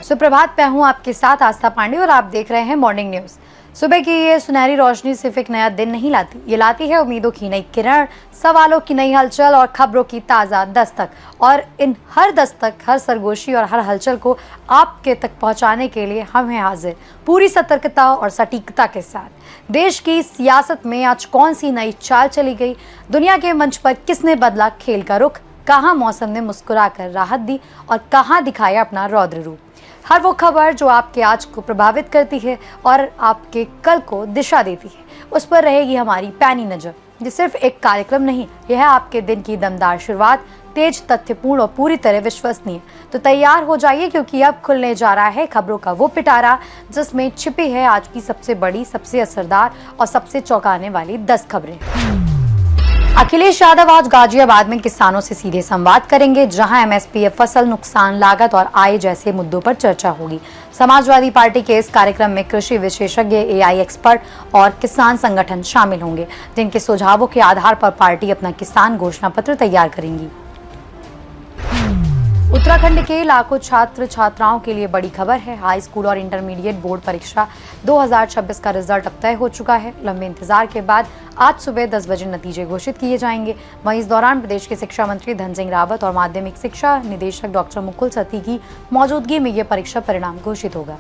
सुप्रभात, मैं हूं आपके साथ आस्था पांडे और आप देख रहे हैं मॉर्निंग न्यूज। सुबह की ये सुनहरी रोशनी सिर्फ एक नया दिन नहीं लाती, ये लाती है उम्मीदों की नई किरण, सवालों की नई हलचल और खबरों की ताज़ा दस्तक। और इन हर दस्तक, हर सरगोशी और हर हलचल को आपके तक पहुंचाने के लिए हम हैं हाजिर, पूरी सतर्कता और सटीकता के साथ। देश की सियासत में आज कौन सी नई चाल चली गई, दुनिया के मंच पर किसने बदला खेल का रुख, कहाँ मौसम ने मुस्कुराकर राहत दी और कहाँ दिखाया अपना रौद्र रूप। हर वो खबर जो आपके आज को प्रभावित करती है और आपके कल को दिशा देती है, उस पर रहेगी हमारी पैनी नजर। ये सिर्फ एक कार्यक्रम नहीं, यह है आपके दिन की दमदार शुरुआत, तेज, तथ्यपूर्ण और पूरी तरह विश्वसनीय। तो तैयार हो जाइए, क्योंकि अब खुलने जा रहा है खबरों का वो पिटारा, जिसमें छिपी है आज की सबसे बड़ी, सबसे असरदार और सबसे चौंकाने वाली 10 खबरें। अखिलेश यादव आज गाजियाबाद में किसानों से सीधे संवाद करेंगे, जहां एमएसपी, फसल नुकसान, लागत और आय जैसे मुद्दों पर चर्चा होगी। समाजवादी पार्टी के इस कार्यक्रम में कृषि विशेषज्ञ, एआई एक्सपर्ट और किसान संगठन शामिल होंगे, जिनके सुझावों के आधार पर पार्टी अपना किसान घोषणा पत्र तैयार करेंगी। उत्तराखंड के लाखों छात्र छात्राओं के लिए बड़ी खबर है। हाई स्कूल और इंटरमीडिएट बोर्ड परीक्षा 2026 का रिजल्ट अब तय हो चुका है। लंबे इंतजार के बाद आज सुबह 10 बजे नतीजे घोषित किए जाएंगे। वहीं इस दौरान प्रदेश के शिक्षा मंत्री धन सिंह रावत और माध्यमिक शिक्षा निदेशक डॉक्टर मुकुल सती की मौजूदगी में यह परीक्षा परिणाम घोषित होगा।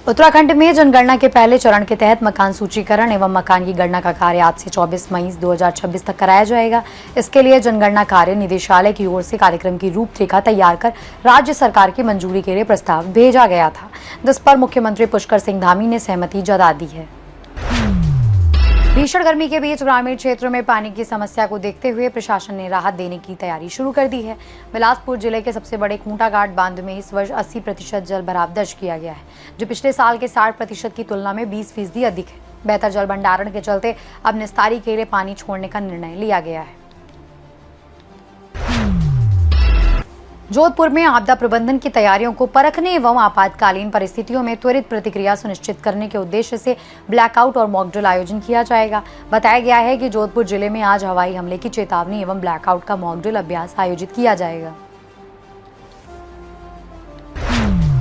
उत्तराखंड में जनगणना के पहले चरण के तहत मकान सूचीकरण एवं मकान की गणना का कार्य आज से 24 मई 2026 तक कराया जाएगा। इसके लिए जनगणना कार्य निदेशालय की ओर से कार्यक्रम की रूपरेखा तैयार कर राज्य सरकार की मंजूरी के लिए प्रस्ताव भेजा गया था, जिस पर मुख्यमंत्री पुष्कर सिंह धामी ने सहमति जता दी है। भीषण गर्मी के बीच ग्रामीण क्षेत्रों में पानी की समस्या को देखते हुए प्रशासन ने राहत देने की तैयारी शुरू कर दी है। बिलासपुर जिले के सबसे बड़े खूंटा घाट बांध में इस वर्ष 80% जल भराव दर्ज किया गया है, जो पिछले साल के 60% की तुलना में 20% अधिक है। बेहतर जल भंडारण के चलते अब निस्तारी के लिए पानी छोड़ने का निर्णय लिया गया है। जोधपुर में आपदा प्रबंधन की तैयारियों को परखने एवं आपातकालीन परिस्थितियों में त्वरित प्रतिक्रिया सुनिश्चित करने के उद्देश्य से ब्लैकआउट और मॉक ड्रिल आयोजन किया जाएगा। बताया गया है कि जोधपुर जिले में आज हवाई हमले की चेतावनी एवं ब्लैकआउट का मॉक ड्रिल अभ्यास आयोजित किया जाएगा।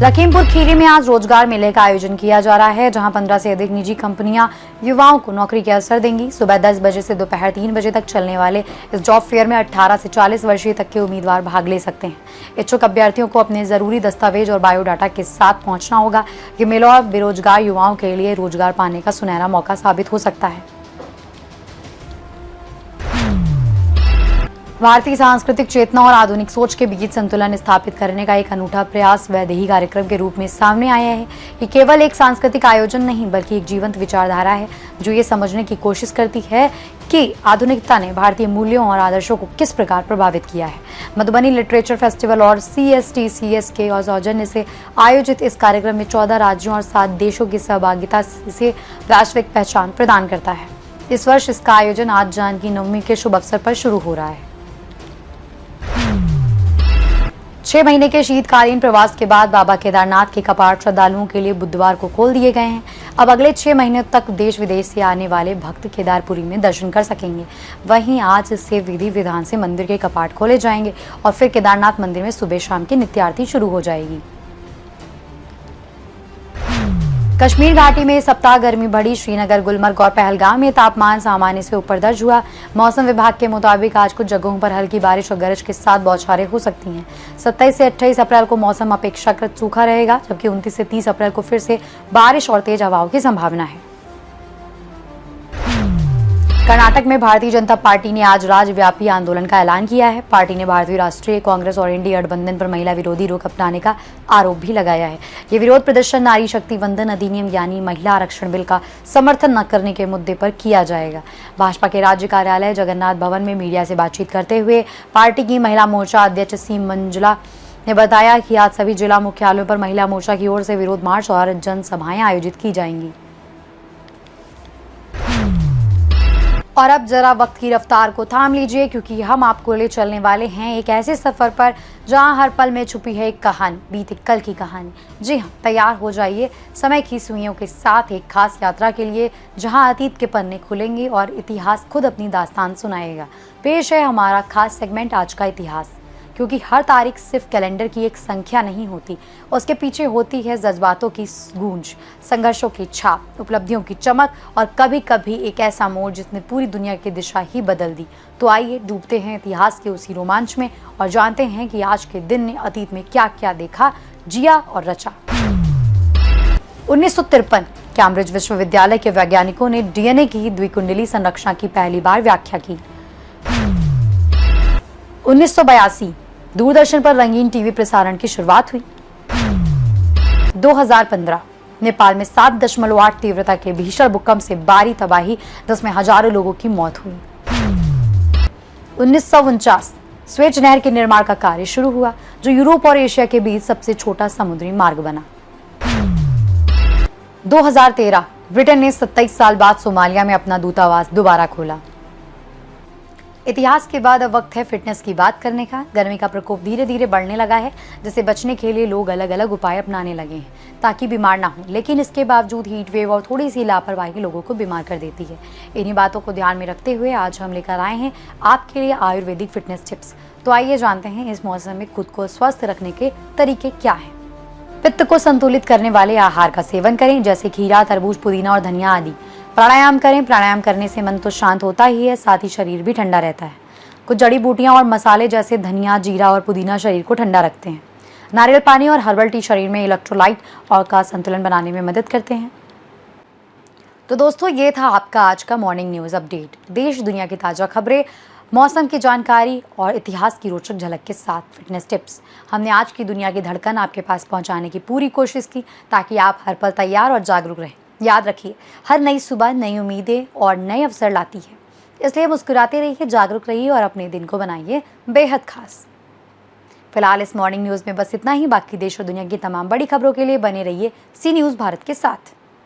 लखीमपुर खीरी में आज रोजगार मेले का आयोजन किया जा रहा है, जहां 15 से अधिक निजी कंपनियां युवाओं को नौकरी के अवसर देंगी। सुबह 10 बजे से दोपहर 3 बजे तक चलने वाले इस जॉब फेयर में 18 से 40 वर्षीय तक के उम्मीदवार भाग ले सकते हैं। इच्छुक अभ्यर्थियों को अपने जरूरी दस्तावेज और बायोडाटा के साथ पहुंचना होगा। ये मेला बेरोजगार युवाओं के लिए रोजगार पाने का सुनहरा मौका साबित हो सकता है। भारतीय सांस्कृतिक चेतना और आधुनिक सोच के बीच संतुलन स्थापित करने का एक अनूठा प्रयास वैदेही कार्यक्रम के रूप में सामने आया है। ये केवल एक सांस्कृतिक आयोजन नहीं, बल्कि एक जीवंत विचारधारा है, जो ये समझने की कोशिश करती है कि आधुनिकता ने भारतीय मूल्यों और आदर्शों को किस प्रकार प्रभावित किया है। मधुबनी लिटरेचर फेस्टिवल और CSTCS के सौजन्य से आयोजित इस कार्यक्रम में 14 राज्यों और 7 देशों की सहभागिता से वैश्विक पहचान प्रदान करता है। इस वर्ष इसका आयोजन आज जानकी नवमी के शुभ अवसर पर शुरू हो रहा है। 6 महीने के शीतकालीन प्रवास के बाद बाबा केदारनाथ के कपाट श्रद्धालुओं के लिए बुधवार को खोल दिए गए हैं। अब अगले 6 महीने तक देश विदेश से आने वाले भक्त केदारपुरी में दर्शन कर सकेंगे। वहीं आज से विधि विधान से मंदिर के कपाट खोले जाएंगे और फिर केदारनाथ मंदिर में सुबह शाम की नित्य आरती शुरू हो जाएगी। कश्मीर घाटी में इस सप्ताह गर्मी बढ़ी। श्रीनगर, गुलमर्ग और पहलगाम में तापमान सामान्य से ऊपर दर्ज हुआ। मौसम विभाग के मुताबिक आज कुछ जगहों पर हल्की बारिश और गरज के साथ बौछारें हो सकती हैं। 27 से 28 अप्रैल को मौसम अपेक्षाकृत सूखा रहेगा, जबकि 29 से 30 अप्रैल को फिर से बारिश और तेज हवाओं की संभावना है। कर्नाटक में भारतीय जनता पार्टी ने आज राज्यव्यापी आंदोलन का ऐलान किया है। पार्टी ने भारतीय राष्ट्रीय कांग्रेस और इंडी गठबंधन पर महिला विरोधी रुख अपनाने का आरोप भी लगाया है। ये विरोध प्रदर्शन नारी शक्ति वंदन अधिनियम यानी महिला आरक्षण बिल का समर्थन न करने के मुद्दे पर किया जाएगा। भाजपा के राज्य कार्यालय जगन्नाथ भवन में मीडिया से बातचीत करते हुए पार्टी की महिला मोर्चा अध्यक्ष सी मंजुला ने बताया कि आज सभी जिला मुख्यालयों पर महिला मोर्चा की ओर से विरोध मार्च और जनसभाएं आयोजित की जाएंगी। और अब जरा वक्त की रफ्तार को थाम लीजिए, क्योंकि हम आपको ले चलने वाले हैं एक ऐसे सफर पर जहां हर पल में छुपी है एक कहानी, बीते कल की कहानी। जी हाँ, तैयार हो जाइए समय की सुइयों के साथ एक खास यात्रा के लिए, जहां अतीत के पन्ने खुलेंगे और इतिहास खुद अपनी दास्तान सुनाएगा। पेश है हमारा खास सेगमेंट आज का इतिहास, क्योंकि हर तारीख सिर्फ कैलेंडर की एक संख्या नहीं होती, उसके पीछे होती है जज्बातों की गूंज, संघर्षों की छाप, उपलब्धियों की चमक और कभी कभी एक ऐसा मोड़ जिसने पूरी दुनिया की दिशा ही बदल दी। तो आइए डूबते हैं इतिहास के उसी रोमांच में और जानते हैं कि आज के दिन ने अतीत में क्या क्या देखा, जिया और रचा। 1953 कैम्ब्रिज विश्वविद्यालय के वैज्ञानिकों ने डीएनए की द्विकुंडली संरचना की पहली बार व्याख्या की। 1982 दूरदर्शन पर रंगीन टीवी प्रसारण की शुरुआत हुई। 2015 नेपाल में 7.8 तीव्रता के भीषण भूकंप से भारी तबाही, जिसमें हजारों लोगों की मौत हुई। 1949 स्वेज नहर के निर्माण का कार्य शुरू हुआ, जो यूरोप और एशिया के बीच सबसे छोटा समुद्री मार्ग बना। 2013 ब्रिटेन ने 27 साल बाद सोमालिया में अपना दूतावास दोबारा खोला। इतिहास के बाद अब वक्त है फिटनेस की बात करने का। गर्मी का प्रकोप धीरे धीरे बढ़ने लगा है, जिससे बचने के लिए लोग अलग अलग उपाय अपनाने लगे हैं ताकि बीमार ना हो, लेकिन इसके बावजूद हीट वेव और थोड़ी सी लापरवाही लोगों को बीमार कर देती है। इन्हीं बातों को ध्यान में रखते हुए आज हम लेकर आए हैं आपके लिए आयुर्वेदिक फिटनेस टिप्स। तो आइए जानते हैं इस मौसम में खुद को स्वस्थ रखने के तरीके क्या हैं। पित्त को संतुलित करने वाले आहार का सेवन करें, जैसे खीरा, तरबूज, पुदीना और धनिया आदि। प्राणायाम करें, प्राणायाम करने से मन तो शांत होता ही है, साथ ही शरीर भी ठंडा रहता है। कुछ जड़ी बूटियां और मसाले जैसे धनिया, जीरा और पुदीना शरीर को ठंडा रखते हैं। नारियल पानी और हर्बल टी शरीर में इलेक्ट्रोलाइट और का संतुलन बनाने में मदद करते हैं। तो दोस्तों, ये था आपका आज का मॉर्निंग न्यूज अपडेट। देश दुनिया की ताजा खबरें, मौसम की जानकारी और इतिहास की रोचक झलक के साथ फिटनेस टिप्स। हमने आज की दुनिया की धड़कन आपके पास पहुंचाने की पूरी कोशिश की, ताकि आप हर पल तैयार और जागरूक रहें। याद रखिए, हर नई सुबह नई उम्मीदें और नए अवसर लाती है, इसलिए मुस्कुराते रहिए, जागरूक रहिए और अपने दिन को बनाइए बेहद खास। फिलहाल इस मॉर्निंग न्यूज़ में बस इतना ही। बाकी देश और दुनिया की तमाम बड़ी खबरों के लिए बने रहिए सी न्यूज़ भारत के साथ।